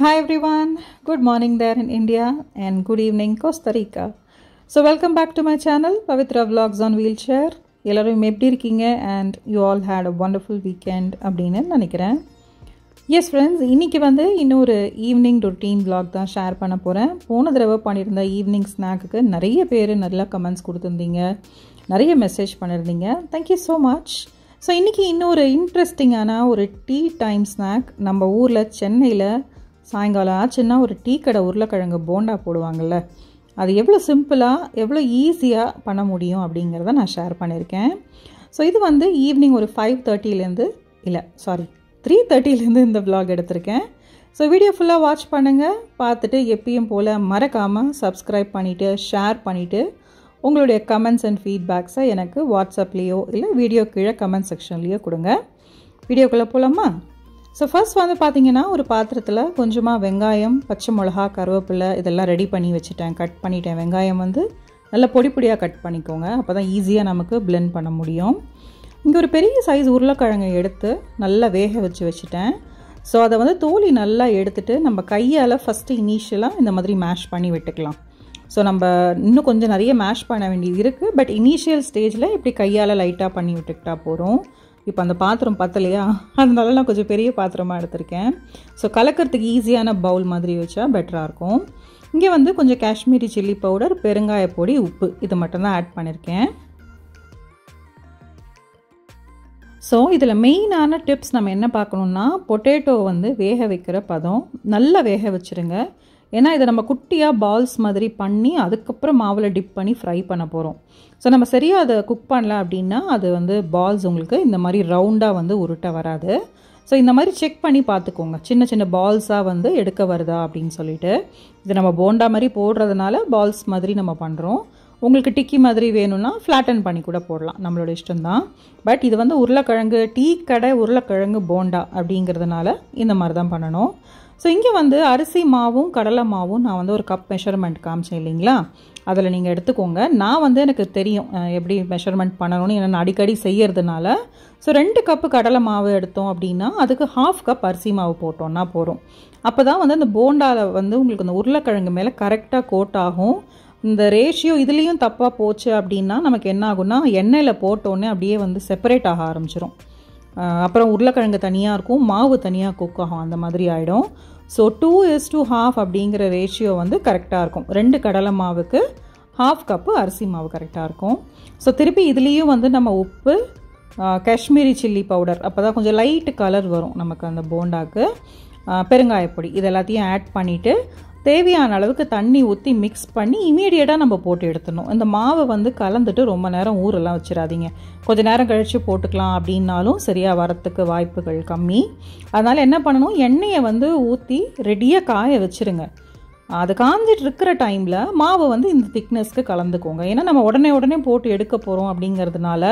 Hi everyone, good morning there in India and good evening Costa Rica. So welcome back to my channel Pavitra Vlogs on Wheelchair. எல்லாரும் எப்படி இருக்கீங்க and you all had a wonderful weekend அப்படினு நினைக்கிறேன். Yes friends, இன்னைக்கு இன்னொரு evening routine vlog தான் share பண்ண போறேன். போன தடவை பண்ணிருந்த ஈவினிங் ஸ்நாக்குக்கு நிறைய பேர் நல்ல கமெண்ட்ஸ் கொடுத்திருந்தீங்க. நிறைய மெசேஜ் பண்ணிருந்தீங்க. Thank you so much. So இன்னைக்கு இன்னொரு இன்ட்ரஸ்டிங்கான ஒரு டீ டைம் ஸ்நாக் நம்ம ஊர்ல சென்னையில சாயங்காலம் ஆச்சுன்னா ஒரு டீ கடை உருளைக்கிழங்கு போண்டா போடுவாங்கல்ல, அது எவ்வளோ சிம்பிளாக எவ்வளோ ஈஸியாக பண்ண முடியும் அப்படிங்கிறத நான் ஷேர் பண்ணியிருக்கேன். ஸோ இது ஈவினிங் ஒரு 3:30 இந்த vlog எடுத்திருக்கேன். ஸோ வீடியோ ஃபுல்லாக வாட்ச் பண்ணுங்கள். பார்த்துட்டு எப்பயும் போல் மறக்காமல் சப்ஸ்கிரைப் பண்ணிவிட்டு ஷேர் பண்ணிவிட்டு உங்களுடைய கமெண்ட்ஸ் அண்ட் ஃபீட்பேக்ஸை எனக்கு வாட்ஸ்அப்லேயோ இல்லை வீடியோ கீழே கமெண்ட் செக்ஷன்லேயோ கொடுங்க. வீடியோக்குள்ளே போகலாமா? ஸோ ஃபர்ஸ்ட் பார்த்தீங்கன்னா ஒரு பாத்திரத்தில் கொஞ்சமாக வெங்காயம், பச்சை மிளகா, கருவேப்பிலை இதெல்லாம் ரெடி பண்ணி வச்சுட்டேன். கட் பண்ணிட்டேன். வெங்காயம் நல்லா பொடி பொடியாக கட் பண்ணிக்கோங்க, அப்போ தான் ஈஸியாக நமக்கு பிளெண்ட் பண்ண முடியும். இங்கே ஒரு பெரிய சைஸ் உருளைக்கிழங்கை எடுத்து நல்லா வேக வச்சுட்டேன். ஸோ அதை தோலி நல்லா எடுத்துகிட்டு நம்ம கையால் ஃபஸ்ட்டு இனிஷியலாக இந்த மாதிரி மேஷ் பண்ணி விட்டுக்கலாம். ஸோ நம்ம இன்னும் கொஞ்சம் நிறைய மேஷ் பண்ண வேண்டியது இருக்குது, பட் இனிஷியல் ஸ்டேஜில் இப்படி கையால் லைட்டாக பண்ணி விட்டுக்கிட்டா போகிறோம். இப்போ அந்த பாத்திரம் பத்தலையா, அதனால நான் கொஞ்சம் பெரிய பாத்திரமாக எடுத்திருக்கேன். ஸோ கலக்கிறதுக்கு ஈஸியான பவுல் மாதிரி வச்சா பெட்டராக இருக்கும். இங்கே கொஞ்சம் காஷ்மீரி சில்லி பவுடர், பெருங்காய பொடி, உப்பு இது மட்டும்தான் ஆட் பண்ணியிருக்கேன். ஸோ இதில் மெயினான டிப்ஸ் நம்ம என்ன பார்க்கணுன்னா, பொட்டேட்டோ வேக வைக்கிற பதம் நல்லா வேக வச்சுருங்க. ஏன்னா இதை நம்ம குட்டியாக பால்ஸ் மாதிரி பண்ணி அதுக்கப்புறம் மாவில் டிப் பண்ணி ஃப்ரை பண்ண போகிறோம். ஸோ நம்ம சரியாக அதை குக் பண்ணல அப்படின்னா அது பால்ஸ் உங்களுக்கு இந்த மாதிரி ரவுண்டாக உருட்ட வராது. ஸோ இந்த மாதிரி செக் பண்ணி பார்த்துக்கோங்க, சின்ன சின்ன பால்ஸாக எடுக்க வருதா அப்படின்னு சொல்லிட்டு. இது நம்ம போண்டா மாதிரி போடுறதுனால பால்ஸ் மாதிரி நம்ம பண்ணுறோம். உங்களுக்கு டிக்கி மாதிரி வேணும்னா ஃப்ளாட்டன் பண்ணி கூட போடலாம், நம்மளோட இஷ்டம்தான். பட் இது உருளைக்கிழங்கு டீ கடை உருளைக்கிழங்கு போண்டா அப்படிங்கிறதுனால இந்த மாதிரி தான் பண்ணணும். ஸோ இங்கே அரிசி மாவும் கடலை மாவும் நான் ஒரு கப் மெஷர்மெண்ட் காமிச்சேன் இல்லைங்களா, அதில் நீங்கள் எடுத்துக்கோங்க. நான் எனக்கு தெரியும் எப்படி மெஷர்மெண்ட் பண்ணணும்னு, ஏன்னா நான் அடிக்கடி செய்யறதுனால. ஸோ 2 கப்பு கடலை மாவு எடுத்தோம் அப்படின்னா அதுக்கு 1/2 கப் அரிசி மாவு போட்டோம்னா போகிறோம். அப்போ தான் அந்த போண்டாவில் உங்களுக்கு அந்த உருளைக்கிழங்கு மேலே கரெக்டாக கோட் ஆகும். இந்த ரேஷியோ இதுலேயும் தப்பாக போச்சு அப்படின்னா நமக்கு என்ன ஆகும்னா, எண்ணெயில் போட்டோன்னே அப்படியே செப்பரேட் ஆக ஆரம்பிச்சிடும். அப்புறம் உருளைக்கிழங்கு தனியாக இருக்கும், மாவு தனியாக குக் ஆகும், அந்த மாதிரி ஆகிடும். ஸோ 2:1/2 அப்படிங்கிற ரேஷியோ கரெக்டாக இருக்கும். 2 கடலை மாவுக்கு 1/2 கப்பு அரிசி மாவு கரெக்டாக இருக்கும். ஸோ திருப்பி இதுலேயும் நம்ம உப்பு, காஷ்மீரி சில்லி பவுடர், அப்போ தான் கொஞ்சம் லைட்டு கலர் வரும் நமக்கு அந்த போண்டாக்கு, பெருங்காயப்பொடி இது எல்லாத்தையும் ஆட் பண்ணிவிட்டு தேவையான அளவுக்கு தண்ணி ஊற்றி மிக்ஸ் பண்ணி இமீடியட்டாக நம்ம போட்டு எடுத்துடணும். இந்த மாவை கலந்துட்டு ரொம்ப நேரம் ஊரெல்லாம் வச்சிடாதீங்க, கொஞ்சம் நேரம் கழித்து போட்டுக்கலாம் அப்படின்னாலும் சரியாக வரத்துக்கு வாய்ப்புகள் கம்மி. அதனால் என்ன பண்ணணும், எண்ணெயை ஊற்றி ரெடியாக காய வச்சுருங்க. அது காஞ்சிட்டு இருக்கிற டைமில் மாவு இந்த திக்னஸ்க்கு கலந்துக்கோங்க. ஏன்னா நம்ம உடனே போட்டு எடுக்க போகிறோம் அப்படிங்கிறதுனால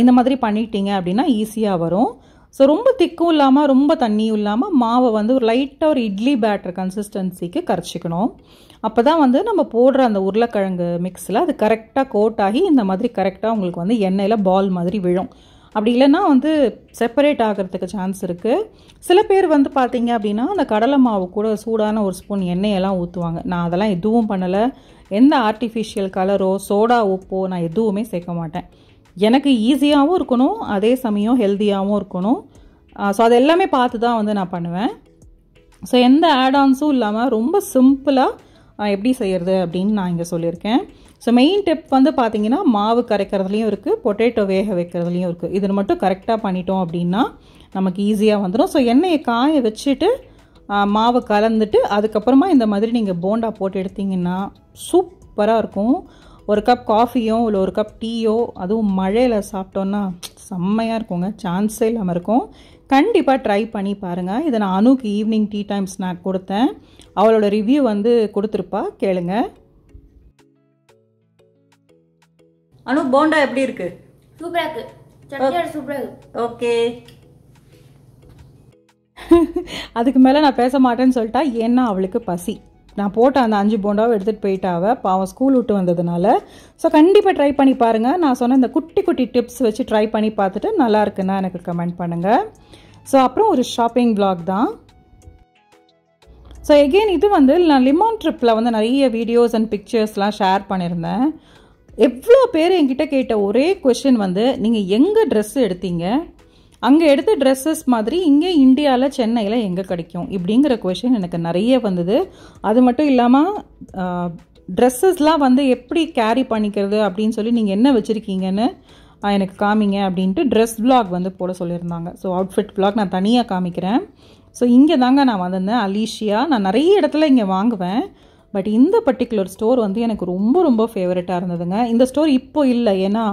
இந்த மாதிரி பண்ணிட்டீங்க அப்படின்னா ஈஸியாக வரும். ஸோ ரொம்ப திக்கும் இல்லாமல் ரொம்ப தண்ணியும் இல்லாமல் மாவை ஒரு லைட்டாக ஒரு இட்லி பேட்டர் கன்சிஸ்டன்சிக்கு கரைச்சிக்கணும். அப்போ தான் நம்ம போடுற அந்த உருளைக்கிழங்கு மிக்ஸில் அது கரெக்டாக கோட் ஆகி இந்த மாதிரி கரெக்டாக உங்களுக்கு எண்ணெயில் பால் மாதிரி விழும். அப்படி இல்லைன்னா செப்பரேட் ஆகிறதுக்கு சான்ஸ் இருக்குது. சில பேர் பார்த்தீங்க அப்படின்னா அந்த கடலை மாவு கூட சூடான ஒரு ஸ்பூன் எண்ணெயெல்லாம் ஊற்றுவாங்க. நான் அதெல்லாம் எதுவும் பண்ணலை. எந்த ஆர்டிஃபிஷியல் கலரோ சோடா உப்போ நான் எதுவுமே சேர்க்க மாட்டேன். எனக்கு ஈஸியாகவும் இருக்கணும், அதே சமயம் ஹெல்த்தியாகவும் இருக்கணும். ஸோ அது எல்லாமே பார்த்து தான் நான் பண்ணுவேன். ஸோ எந்த ஆடான்ஸும் இல்லாமல் ரொம்ப சிம்பிளாக எப்படி செய்கிறது அப்படின்னு நான் இங்கே சொல்லியிருக்கேன். ஸோ மெயின் டிப் பார்த்தீங்கன்னா மாவு கரைக்கிறதுலையும் இருக்குது, பொட்டேட்டோ வேக வைக்கிறதுலையும் இருக்குது. இது மட்டும் கரெக்டாக பண்ணிட்டோம் அப்படின்னா நமக்கு ஈஸியாக வந்துடும். ஸோ எண்ணெயை காய வச்சுட்டு மாவு கலந்துட்டு அதுக்கப்புறமா இந்த மாதிரி நீங்கள் போண்டா போட்டு எடுத்திங்கன்னா சூப்பராக இருக்கும். ஒரு கப் காஃபியோ இல்லை ஒரு கப் டீயோ அதுவும் மழையில் சாப்பிட்டோன்னா செம்மையாக இருக்குங்க, சான்ஸே இல்லாமல் இருக்கும். கண்டிப்பாக ட்ரை பண்ணி பாருங்கள். இதை நான் அனுக்கு ஈவினிங் டீ டைம் ஸ்நாக் கொடுத்தேன், அவளோட ரிவ்யூ கொடுத்துருப்பா, கேளுங்க. அனு போண்டா எப்படி இருக்கு? சூப்பரா இருக்கு, சட்னியோட சூப்பரா இருக்கு. ஓகே, அதுக்கு மேலே நான் பேச மாட்டேன்னு சொல்லிட்டா, ஏன்னா அவளுக்கு பசி. நான் போட்ட அந்த 5 போண்டாவை எடுத்துகிட்டு போயிட்டாவ, பாவம் ஸ்கூல் விட்டு வந்ததுனால. ஸோ கண்டிப்பாக ட்ரை பண்ணி பாருங்கள். நான் சொன்ன இந்த குட்டி குட்டி டிப்ஸ் வச்சு ட்ரை பண்ணி பார்த்துட்டு நல்லா இருக்குன்னா எனக்கு கமெண்ட் பண்ணுங்கள். ஸோ அப்புறம் ஒரு ஷாப்பிங் vlog தான். ஸோ எகெயின் இது வந்து நான் லிமான் ட்ரிப்பில் வந்து நிறைய வீடியோஸ் அண்ட் பிக்சர்ஸ்லாம் ஷேர் பண்ணியிருந்தேன். எவ்வளோ பேர் என்கிட்ட கேட்ட ஒரே கொஷின் வந்து நீங்கள் எங்கே ட்ரெஸ் எடுத்தீங்க, அங்கே எடுத்த ட்ரெஸ்ஸஸ் மாதிரி இங்கே இந்தியாவில் சென்னையில் எங்கே கிடைக்கும் இப்படிங்கிற கொஷின் எனக்கு நிறைய வந்தது. அது மட்டும் இல்லாமல் ட்ரெஸ்ஸஸ்லாம் வந்து எப்படி கேரி பண்ணிக்கிறது அப்படின்னு சொல்லி நீங்கள் என்ன வச்சுருக்கீங்கன்னு எனக்கு காமிங்க அப்படின்ட்டு ட்ரெஸ் vlog வந்து போட சொல்லியிருந்தாங்க. ஸோ அவுட்ஃபிட் vlog நான் தனியாக காமிக்கிறேன். ஸோ இங்கே தாங்க நான் வந்திருந்தேன், அலீஷியா. நான் நிறைய இடத்துல இங்கே வாங்குவேன், பட் இந்த பர்டிகுலர் ஸ்டோர் வந்து எனக்கு ரொம்ப ரொம்ப ஃபேவரட்டாக இருந்ததுங்க. இந்த ஸ்டோர் இப்போ இல்லை, ஏன்னா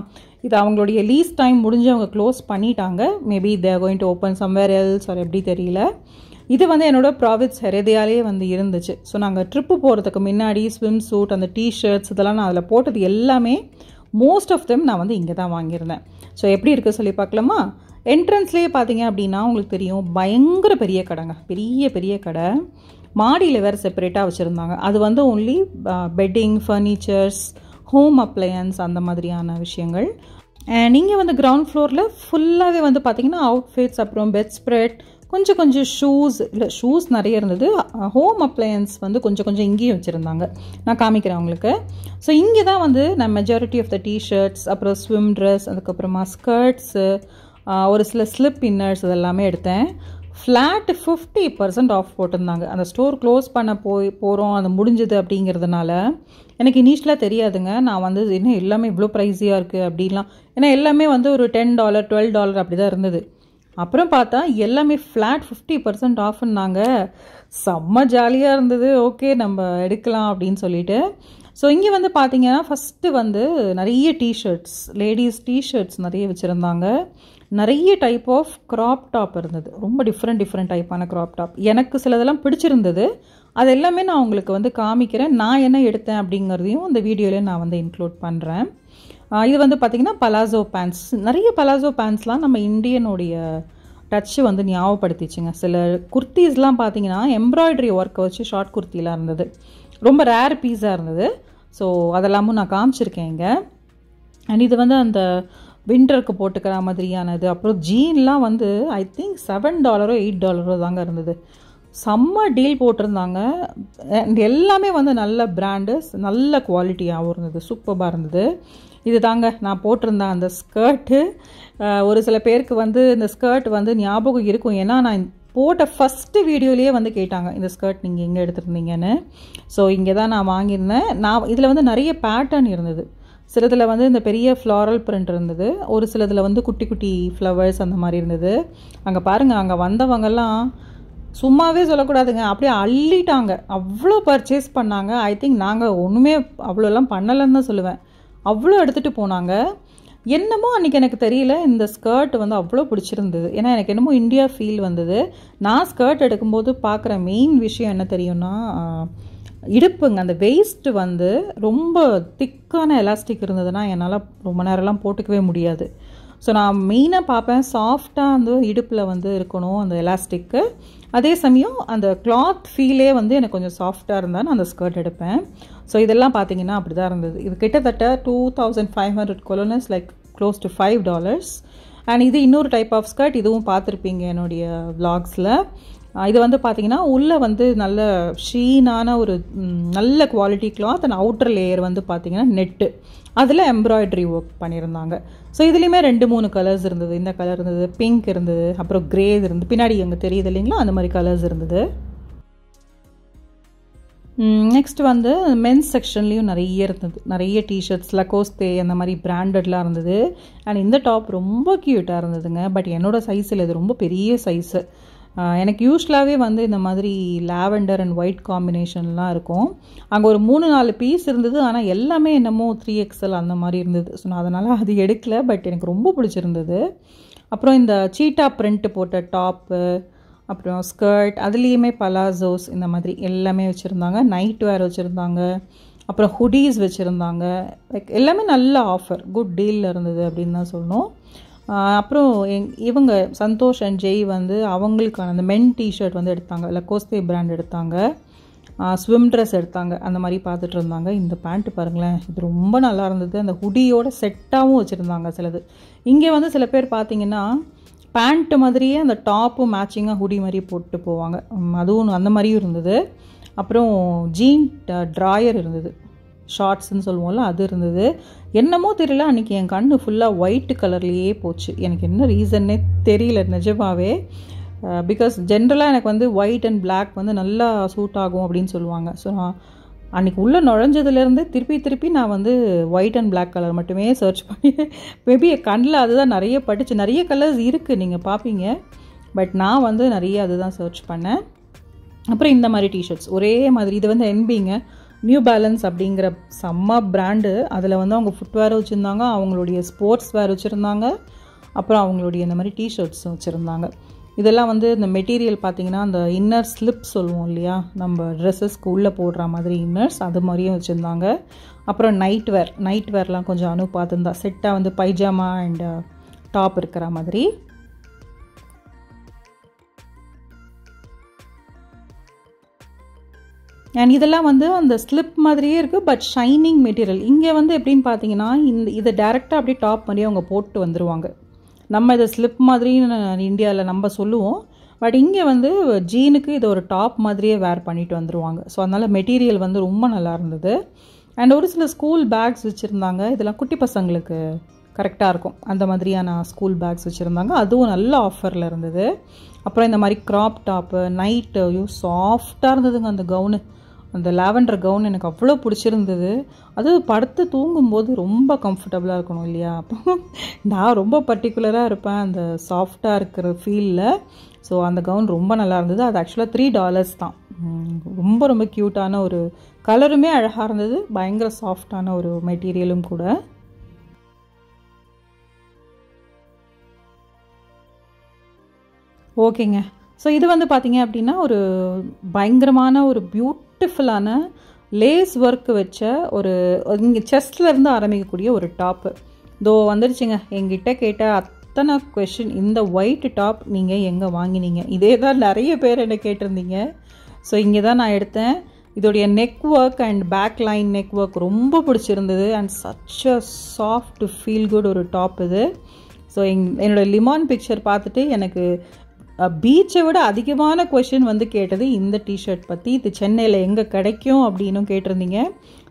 இது அவங்களுடைய லீஸ் டைம் முடிஞ்சு அவங்க க்ளோஸ் பண்ணிட்டாங்க. Maybe they are going to open somewhere else R எப்படி தெரியல. இது வந்து என்னோடய ப்ராவிட்ஸ் ஹெரேதியாலே வந்து இருந்துச்சு. ஸோ நாங்கள் ட்ரிப்பு போகிறதுக்கு முன்னாடி ஸ்விம் சூட், அந்த டிஷர்ட்ஸ் இதெல்லாம் நான் அதில் போட்டது எல்லாமே மோஸ்ட் ஆஃப் தெம் நான் வந்து இங்கே தான் வாங்கியிருந்தேன். ஸோ எப்படி இருக்குது சொல்லி பார்க்கலாமா? என்ட்ரன்ஸ்லேயே பார்த்தீங்க அப்படின்னா உங்களுக்கு தெரியும், பயங்கர பெரிய கடைங்க, பெரிய பெரிய கடை. மாடியில் வேறு செப்பரேட்டாக வச்சுருந்தாங்க. அது வந்து only bedding, furnitures, home appliances அந்த மாதிரியான விஷயங்கள். நீங்கள் வந்து கிரவுண்ட் ஃப்ளோரில் ஃபுல்லாகவே வந்து பார்த்தீங்கன்னா அவுட்ஃபிட்ஸ், அப்புறம் பெட் ஸ்ப்ரெட், கொஞ்சம் கொஞ்சம் ஷூஸ் நிறைய இருந்தது. ஹோம் அப்ளையன்ஸ் வந்து கொஞ்சம் கொஞ்சம் இங்கேயும் வச்சுருந்தாங்க, நான் காமிக்கிறேன் உங்களுக்கு. ஸோ இங்கே தான் வந்து நான் மெஜாரிட்டி ஆஃப் த டிஷர்ட்ஸ், அப்புறம் ஸ்விம் ட்ரெஸ், அதுக்கப்புறமா ஸ்கர்ட்ஸு, ஒரு சில ஸ்லிப் இன்னர்ஸ் இதெல்லாமே எடுத்தேன். ஃப்ளாட் 50% ஆஃப் போட்டிருந்தாங்க. அந்த ஸ்டோர் க்ளோஸ் பண்ண போகிறோம், அது முடிஞ்சது அப்படிங்கிறதுனால எனக்கு இனிஷியலாக தெரியாதுங்க. நான் வந்து இன்னும் எல்லாமே இவ்வளோ ப்ரைஸியாக இருக்குது அப்படின்லாம், ஏன்னா எல்லாமே வந்து ஒரு $10, $12 அப்படி தான் இருந்தது. அப்புறம் பார்த்தா எல்லாமே ஃப்ளாட் 50% ஆஃப்னாங்க. செம்ம ஜாலியாக இருந்தது. ஓகே, நம்ம எடுக்கலாம் அப்படின்னு சொல்லிட்டு. ஸோ இங்கே வந்து பார்த்தீங்கன்னா ஃபஸ்ட்டு வந்து நிறைய டிஷர்ட்ஸ், லேடிஸ் டிஷர்ட்ஸ் நிறைய வச்சுருந்தாங்க. நிறைய டைப் ஆஃப் க்ராப் டாப் இருந்தது, ரொம்ப டிஃப்ரெண்ட் டைப்பான க்ராப் டாப். எனக்கு சிலதெல்லாம் பிடிச்சிருந்தது. அது எல்லாமே நான் உங்களுக்கு வந்து காமிக்கிறேன். நான் என்ன எடுத்தேன் அப்படிங்கிறதையும் இந்த வீடியோவில் நான் வந்து இன்க்ளூட் பண்ணுறேன். இது வந்து பார்த்திங்கன்னா பலாசோ பேண்ட்ஸ். நிறைய பலாசோ பேண்ட்ஸ்லாம் நம்ம இந்தியனுடைய டச்சு வந்து ஞாபகப்படுத்திச்சுங்க. சில குர்த்திஸ்லாம் பார்த்தீங்கன்னா எம்ப்ராய்டரி ஒர்க்கை வச்சு ஷார்ட் குர்த்திலாம் இருந்தது, ரொம்ப ரேர் பீஸாக இருந்தது. ஸோ அதெல்லாமும் நான் காமிச்சிருக்கேன் இங்கே. அண்ட் இது வந்து அந்த விண்டருக்கு போட்டுக்கிற மாதிரியானது. அப்புறம் ஜீன்லாம் வந்து ஐ திங்க் $7 $8 தாங்க இருந்தது. செம்ம டீல் போட்டிருந்தாங்க. எல்லாமே வந்து நல்ல பிராண்டு, நல்ல குவாலிட்டியாகவும் இருந்தது, சூப்பராக இருந்தது. இது தாங்க நான் போட்டிருந்தேன் அந்த ஸ்கர்ட்டு. ஒரு சில பேருக்கு வந்து இந்த ஸ்கர்ட் வந்து ஞாபகம் இருக்கும், ஏன்னா நான் போட்ட ஃபஸ்ட்டு வீடியோலேயே வந்து கேட்டாங்க இந்த ஸ்கர்ட் நீங்கள் எங்கே எடுத்துருந்தீங்கன்னு. ஸோ இங்கே தான் நான் வாங்கியிருந்தேன். நான் இதில் வந்து நிறைய பேட்டர்ன் இருந்தது. சிலதில் வந்து இந்த பெரிய ஃப்ளாரல் பிரிண்ட் இருந்தது, ஒரு சிலதில் வந்து குட்டி குட்டி ஃப்ளவர்ஸ் அந்த மாதிரி இருந்தது. அங்கே பாருங்கள், அங்கே வந்தவங்கெல்லாம் சும்மாவே சொல்லக்கூடாதுங்க, அப்படியே அள்ளிட்டாங்க, அவ்வளோ பர்ச்சேஸ் பண்ணாங்க. ஐ திங்க் நாங்கள் ஒன்றுமே அவ்வளோலாம் பண்ணலைன்னு தான் சொல்லுவேன், அவ்வளோ எடுத்துகிட்டு போனாங்க. என்னமோ அன்றைக்கி எனக்கு தெரியல, இந்த ஸ்கர்ட் வந்து அவ்வளோ பிடிச்சிருந்தது. ஏன்னா எனக்கு என்னமோ இந்தியா ஃபீல் வந்தது. நான் ஸ்கர்ட் எடுக்கும்போது பார்க்குற மெயின் விஷயம் என்ன தெரியும்னா, இடுப்புங்க, அந்த வெயிஸ்ட்டு வந்து ரொம்ப திக்கான எலாஸ்டிக் இருந்ததுன்னா என்னால் ரொம்ப நேரம்லாம் போட்டுக்கவே முடியாது. ஸோ நான் மெயினாக பார்ப்பேன், சாஃப்டாக அந்த இடுப்பில் வந்து இருக்கணும் அந்த எலாஸ்டிக்கு. அதே சமயம் அந்த கிளாத் ஃபீலே வந்து எனக்கு கொஞ்சம் சாஃப்டாக இருந்தால் நான் அந்த ஸ்கர்ட் எடுப்பேன். ஸோ இதெல்லாம் பார்த்தீங்கன்னா அப்படி தான் இருந்தது. இது கிட்டத்தட்ட 2500 கொலோனஸ், லைக் க்ளோஸ் டு $5. அண்ட் இது இன்னொரு டைப் ஆஃப் ஸ்கர்ட், இதுவும் பார்த்துருப்பீங்க என்னுடைய விளாக்ஸில். இது வந்து பார்த்தீங்கன்னா உள்ளே வந்து நல்ல ஷீனான ஒரு நல்ல quality cloth, and outer layer வந்து பார்த்தீங்கன்னா நெட்டு, அதில் எம்ப்ராய்டரி ஒர்க் பண்ணியிருந்தாங்க. ஸோ இதுலேயுமே 2-3 கலர்ஸ் இருந்தது. இந்த கலர் இருந்தது, பிங்க் இருந்தது, அப்புறம் கிரே இருந்தது, பின்னாடி அங்கே தெரியுது இல்லைங்களா, அந்த மாதிரி கலர்ஸ் இருந்தது. நெக்ஸ்ட் வந்து மென்ஸ் செக்ஷன்லேயும் நிறைய இருந்தது, நிறைய டிஷர்ட்ஸ், லகோஸ்தே அந்த மாதிரி பிராண்டட்லாம் இருந்தது. அண்ட் இந்த டாப் ரொம்ப க்யூட்டாக இருந்ததுங்க. பட் என்னோடய சைஸில் இது ரொம்ப பெரிய சைஸு. எனக்கு யூஸ்வலாகவே வந்து இந்த மாதிரி லாவெண்டர் அண்ட் ஒயிட் காம்பினேஷன்லாம் இருக்கும். அங்கே ஒரு 3-4 பீஸ் இருந்தது, ஆனால் எல்லாமே என்னமோ 3XL அந்த மாதிரி இருந்தது. ஸோ நான் அதனால் அது எடுக்கலை. பட் எனக்கு ரொம்ப பிடிச்சிருந்தது. அப்புறம் இந்த சீட்டா பிரிண்ட் போட்ட டாப்பு, அப்புறம் ஸ்கர்ட், அதுலேயுமே பலாசோஸ் இந்த மாதிரி எல்லாமே வச்சுருந்தாங்க. நைட் வேர் வச்சுருந்தாங்க, அப்புறம் ஹுடீஸ் வச்சுருந்தாங்க. லைக் எல்லாமே நல்ல ஆஃபர், குட் டீலில் இருந்தது அப்படின்னு தான் சொல்லணும். அப்புறம் இவங்க சந்தோஷ் அண்ட் ஜெய் வந்து அவங்களுக்கான அந்த மென் டிஷர்ட் வந்து எடுத்தாங்க, லகோஸ்தே பிராண்ட் எடுத்தாங்க, ஸ்விம் ட்ரெஸ் எடுத்தாங்க, அந்த மாதிரி பார்த்துட்டு இருந்தாங்க. இந்த பேண்ட்டு பாருங்களேன், இது ரொம்ப நல்லா இருந்தது. அந்த ஹுடியோட செட்டாகவும் வச்சுருந்தாங்க சிலது. இங்கே வந்து சில பேர் பார்த்தீங்கன்னா பேண்ட் மாதிரியே அந்த டாப்பும் மேட்சிங்காக ஹுடி மாதிரி போட்டு போவாங்க. அதுவும் அந்த மாதிரியும் இருந்தது. அப்புறம் ஜீன் ட்ராயர் இருந்தது, ஷார்ட்ஸ்ன்னு சொல்லுவோம்ல, அது இருந்தது. என்னமோ தெரியல, அன்றைக்கி என் கண்ணு ஃபுல்லாக ஒயிட் கலர்லேயே போச்சு. எனக்கு என்ன ரீசன்னே தெரியல நிஜமாவே. பிகாஸ் ஜென்ரலாக எனக்கு வந்து ஒயிட் அண்ட் பிளாக் வந்து நல்லா சூட் ஆகும் அப்படின்னு சொல்லுவாங்க. ஸோ நான் அன்றைக்கி உள்ளே நுழைஞ்சதுலேருந்து திருப்பி நான் வந்து ஒயிட் அண்ட் பிளாக் கலர் மட்டுமே சர்ச் பண்ணி, மேபி என் கண்ணில் அதுதான் நிறைய பட்டுச்சு. நிறைய கலர்ஸ் இருக்குது, நீங்கள் பார்ப்பீங்க. பட் நான் வந்து நிறைய அதுதான் சர்ச் பண்ணேன். அப்புறம் இந்த மாதிரி டிஷர்ட்ஸ் ஒரே மாதிரி, இது வந்து என்பிங்க, நியூ பேலன்ஸ் அப்படிங்கிற செம்ம பிராண்டு. அதில் வந்து அவங்க ஃபுட்வேர் வச்சுருந்தாங்க, அவங்களுடைய ஸ்போர்ட்ஸ் வேர் வச்சுருந்தாங்க, அப்புறம் அவங்களுடைய இந்த மாதிரி டிஷர்ட்ஸும் வச்சுருந்தாங்க. இதெல்லாம் வந்து இந்த மெட்டீரியல் பார்த்திங்கன்னா அந்த இன்னர் ஸ்லிப் சொல்லுவோம் இல்லையா, நம்ம ட்ரெஸ்ஸஸ்க்கு உள்ளே போடுற மாதிரி இன்னர்ஸ், அது மாதிரியும் வச்சுருந்தாங்க. அப்புறம் நைட் வேர்லாம் கொஞ்சம் பார்த்துருந்தா செட்டாக வந்து பைஜாமா அண்ட் டாப் இருக்கிற மாதிரி. அண்ட் இதெல்லாம் வந்து அந்த ஸ்லிப் மாதிரியே இருக்குது, பட் ஷைனிங் மெட்டீரியல். இங்கே வந்து எப்படின்னு பார்த்தீங்கன்னா இதை டேரெக்டாக அப்படியே டாப் மாதிரியே அவங்க போட்டு வந்துடுவாங்க. நம்ம இதை ஸ்லிப் மாதிரின்னு இந்தியாவில் நம்ம சொல்லுவோம், பட் இங்கே வந்து ஜீனுக்கு இதை ஒரு டாப் மாதிரியே வேர் பண்ணிட்டு வந்துடுவாங்க. ஸோ அதனால் மெட்டீரியல் வந்து ரொம்ப நல்லா இருந்தது. அண்ட் ஒரு சில ஸ்கூல் பேக்ஸ் வச்சுருந்தாங்க, இதெல்லாம் குட்டி பசங்களுக்கு கரெக்டாக இருக்கும், அந்த மாதிரியான ஸ்கூல் பேக்ஸ் வச்சுருந்தாங்க, அதுவும் நல்ல ஆஃபரில் இருந்தது. அப்புறம் இந்த மாதிரி க்ராப் டாப்பு, நைட்டு, சாஃப்டாக இருந்ததுங்க அந்த கவுனு. அந்த லாவெண்டர் கவுன் எனக்கு அவ்வளோ பிடிச்சிருந்தது. அது படுத்து தூங்கும்போது ரொம்ப கம்ஃபர்டபுளாக இருக்கணும் இல்லையா, அப்போ நான் ரொம்ப பர்டிகுலராக இருப்பேன் அந்த சாஃப்டாக இருக்கிற ஃபீலில். ஸோ அந்த கவுன் ரொம்ப நல்லா இருந்தது. அது ஆக்சுவலாக $3 தான். ரொம்ப ரொம்ப க்யூட்டான ஒரு கலருமே அழகாக இருந்தது, பயங்கர சாஃப்டான ஒரு மெட்டீரியலும் கூட. ஓகேங்க. ஸோ இது வந்து பார்த்திங்க அப்படின்னா ஒரு பயங்கரமான ஒரு பியூட்டிஃபுல்லான லேஸ் ஒர்க் வச்ச ஒரு இங்கே செஸ்ட்லேருந்து ஆரம்பிக்கக்கூடிய ஒரு டாப்பு. இதோ வந்துருச்சுங்க. எங்கிட்ட கேட்ட அத்தனை கொஷின், இந்த ஒயிட் டாப் நீங்கள் எங்கே வாங்கினீங்க, இதே தான் நிறைய பேர் என்ன கேட்டிருந்தீங்க. ஸோ இங்கே தான் நான் எடுத்தேன். இதோடைய neck work and back line neck work ரொம்ப பிடிச்சிருந்தது. And such a soft feel good ஒரு டாப் இது. ஸோ என்னோடய லிமான் பிக்சர் பார்த்துட்டு எனக்கு பீச்சை விட அதிகமான கொஷின் வந்து கேட்டது இந்த டிஷர்ட் பற்றி. இது சென்னையில் எங்கே கிடைக்கும் அப்படின்னும் கேட்டிருந்தீங்க.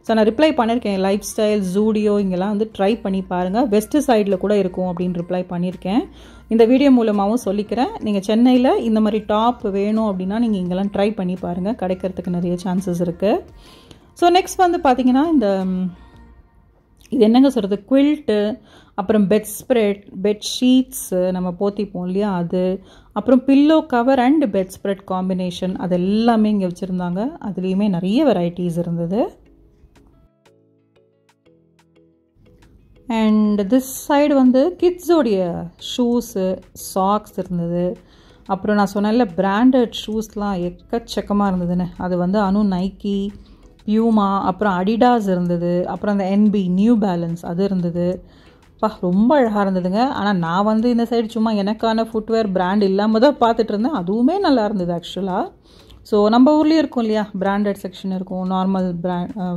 ஸோ நான் ரிப்ளை பண்ணியிருக்கேன், லைஃப் ஸ்டைல், ஜூடியோ இங்கெல்லாம் வந்து ட்ரை பண்ணி பாருங்கள், வெஸ்ட் சைடில் கூட இருக்கும் அப்படின்னு ரிப்ளை பண்ணியிருக்கேன். இந்த வீடியோ மூலமாகவும் சொல்லிக்கிறேன், நீங்கள் சென்னையில் இந்த மாதிரி டாப் வேணும் அப்படின்னா நீங்கள் இங்கெல்லாம் ட்ரை பண்ணி பாருங்கள், கிடைக்கிறதுக்கு நிறைய சான்சஸ் இருக்குது. ஸோ நெக்ஸ்ட் வந்து பார்த்திங்கன்னா இது என்னங்க சொல்கிறது, குவில்ட்டு, அப்புறம் பெட் ஸ்ப்ரெட், பெட் ஷீட்ஸு நம்ம போத்திப்போம் இல்லையா அது, அப்புறம் pillow cover and bedspread combination, அது எல்லாமே இங்கே வச்சுருந்தாங்க. அதுலேயுமே நிறைய வெரைட்டிஸ் இருந்தது. அண்ட் திஸ் சைடு வந்து கிட்ஸோடைய ஷூஸு, சாக்ஸ் இருந்தது. அப்புறம் நான் சொன்னேன்ல பிராண்டட் ஷூஸ்லாம் எக்கச்சக்கமாக இருந்ததுன்னு, அது வந்து நைக்கி, பியூமா, அப்புறம் அடிடாஸ் இருந்தது, அப்புறம் அந்த என்பி நியூ பேலன்ஸ் அது இருந்தது. ரொம்ப அழகாக இருந்ததுங்க. ஆனால் நான் வந்து இந்த சைடு சும்மா எனக்கான ஃபுட்வேர் பிராண்ட் இல்லாமல் தான் பார்த்துட்டு இருந்தேன். அதுவுமே நல்லா இருந்தது ஆக்சுவலாக. ஸோ நம்ம ஊர்லேயும் இருக்கும் இல்லையா, பிராண்டட் செக்ஷன் இருக்கும், நார்மல்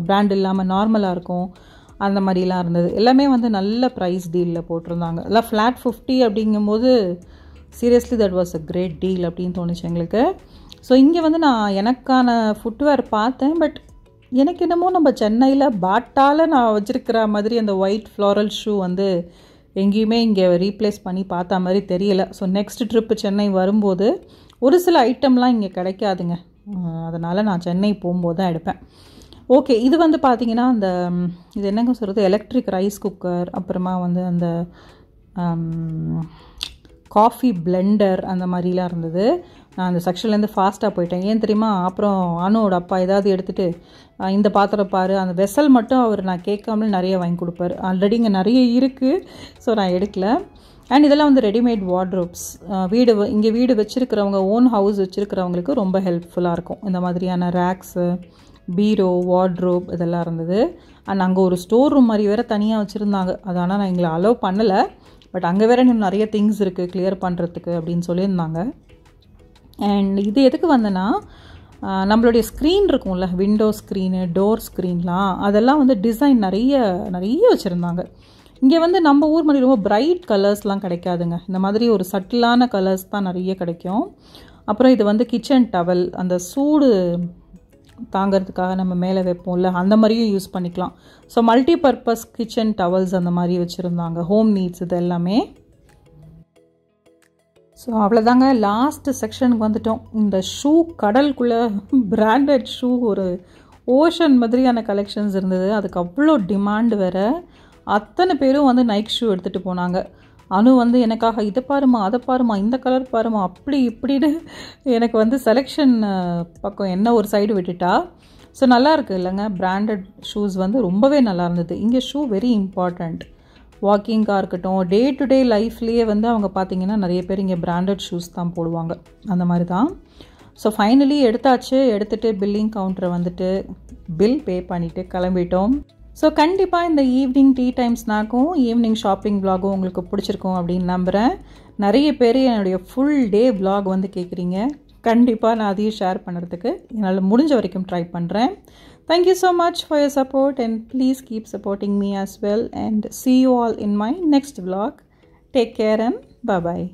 பிராண்ட் இல்லாமல் நார்மலாக இருக்கும், அந்த மாதிரிலாம் இருந்தது. எல்லாமே வந்து நல்ல ப்ரைஸ் டீலில் போட்டிருந்தாங்க. எல்லாம் ஃப்ளாட் 50 அப்படிங்கும்போது seriously that was a great deal அப்படின்னு தோணுச்சு எங்களுக்கு. ஸோ இங்கே வந்து நான் எனக்கான ஃபுட்வேர் பார்த்தேன். பட் எனக்கு என்னமோ நம்ம சென்னையில் பாட்டால் நான் வச்சுருக்கிற மாதிரி அந்த ஒயிட் ஃப்ளாரல் ஷூ வந்து எங்கேயுமே இங்கே ரீப்ளேஸ் பண்ணி பார்த்தா மாதிரி தெரியலை. ஸோ நெக்ஸ்ட் ட்ரிப்பு சென்னை வரும்போது ஒரு சில ஐட்டம்லாம் இங்கே கிடைக்காதுங்க, அதனால் நான் சென்னை போகும்போது தான் எடுப்பேன். ஓகே, இது வந்து பார்த்திங்கன்னா இது என்னங்க சொல்கிறது, எலக்ட்ரிக் ரைஸ் குக்கர், அப்புறமா வந்து அந்த காஃபி பிளெண்டர் அந்த மாதிரிலாம் இருந்தது. நான் அந்த செக்ஷன்லேருந்து ஃபாஸ்ட்டாக போயிட்டேன். ஏன் தெரியுமா, அப்புறம் அனுவோட அப்பா ஏதாவது எடுத்துகிட்டு இந்த பாத்திரம் பாரு, அந்த வெசல் மட்டும் அவர் நான் கேட்காமலே நிறைய வாங்கி கொடுப்பார். ஆல்ரெடி இங்கே நிறைய இருக்குது, ஸோ நான் எடுக்கல. அண்ட் இதெல்லாம் வந்து ரெடிமேட் வார்ட்ரோப்ஸ், வீடு வச்சுருக்கிறவங்க, ஓன் ஹவுஸ் வச்சுருக்கிறவங்களுக்கு ரொம்ப ஹெல்ப்ஃபுல்லாக இருக்கும். இந்த மாதிரியான ரேக்ஸு, பீரோ, வார்ட்ரோப் இதெல்லாம் இருந்தது. அண்ட் அங்கே ஒரு ஸ்டோர் ரூம் மாதிரி வேறு தனியாக வச்சுருந்தாங்க. அது ஆனால் நான் எங்களை அலோவ் பண்ணலை. பட் அங்கே வேறு இன்னும் நிறைய திங்ஸ் இருக்குது கிளியர் பண்ணுறதுக்கு அப்படின்னு சொல்லியிருந்தாங்க. அண்ட் இது எதுக்கு வந்தேன்னா, நம்மளுடைய ஸ்க்ரீன் இருக்கும்ல, விண்டோ ஸ்க்ரீனு, டோர் ஸ்க்ரீன்லாம், அதெல்லாம் வந்து டிசைன் நிறைய வச்சுருந்தாங்க. இங்கே வந்து நம்ம ஊர் மாதிரி ரொம்ப பிரைட் கலர்ஸ்லாம் கிடைக்காதுங்க. இந்த மாதிரி ஒரு சட்டிலான கலர்ஸ் தான் நிறைய கிடைக்கும். அப்புறம் இது வந்து கிச்சன் டவல், அந்த சூடு தாங்கிறதுக்காக நம்ம மேலே வைப்போம்ல, அந்த மாதிரியும் யூஸ் பண்ணிக்கலாம். So multi purpose kitchen towels அந்த மாதிரி வச்சுருந்தாங்க. ஹோம் நீட்ஸ் இது எல்லாமே. ஸோ அவ்வளோதாங்க, லாஸ்ட் செக்ஷனுக்கு வந்துட்டோம். இந்த ஷூ கடலுக்குள்ளே பிராண்டட் ஷூ, ஒரு ஓஷன் மாதிரியான கலெக்ஷன்ஸ் இருந்தது. அதுக்கு அவ்வளோ டிமாண்ட் வேறு. அத்தனை பேரும் வந்து நைக் ஷூ எடுத்துகிட்டு போனாங்க. அனு வந்து எனக்காக இதை பாருமா, அதை பாருமா, இந்த கலர் பாருமா, அப்படி இப்படின்னு எனக்கு வந்து செலெக்ஷன் பக்கம் என்ன ஒரு சைடு விட்டுட்டா. ஸோ நல்லா இருக்குது இல்லைங்க, பிராண்டட் ஷூஸ் வந்து ரொம்பவே நல்லா இருந்தது. இங்கே ஷூ வெரி இம்பார்ட்டண்ட். வாக்கிங்காக இருக்கட்டும், டே டு டே லைஃப்லேயே வந்து அவங்க பார்த்திங்கன்னா நிறைய பேர் இங்கே பிராண்டட் ஷூஸ் தான் போடுவாங்க, அந்த மாதிரி தான். ஸோ ஃபைனலி எடுத்தாச்சு. எடுத்துகிட்டு பில்லிங் கவுண்டரை வந்துட்டு பில் பே பண்ணிவிட்டு கிளம்பிட்டோம். ஸோ கண்டிப்பாக இந்த ஈவினிங் டீ டைம் ஸ்நாக்கும் ஈவினிங் ஷாப்பிங் விலாகும் உங்களுக்கு பிடிச்சிருக்கும் அப்படின்னு நம்புகிறேன். நிறைய பேர் என்னுடைய ஃபுல் டே விலாக் வந்து கேட்குறீங்க. கண்டிப்பாக நான் அதையும் ஷேர் பண்ணுறதுக்கு என்னால் முடிஞ்ச வரைக்கும் ட்ரை பண்ணுறேன். Thank you so much for your support, and please keep supporting me as well, and see you all in my next vlog. Take care and bye bye.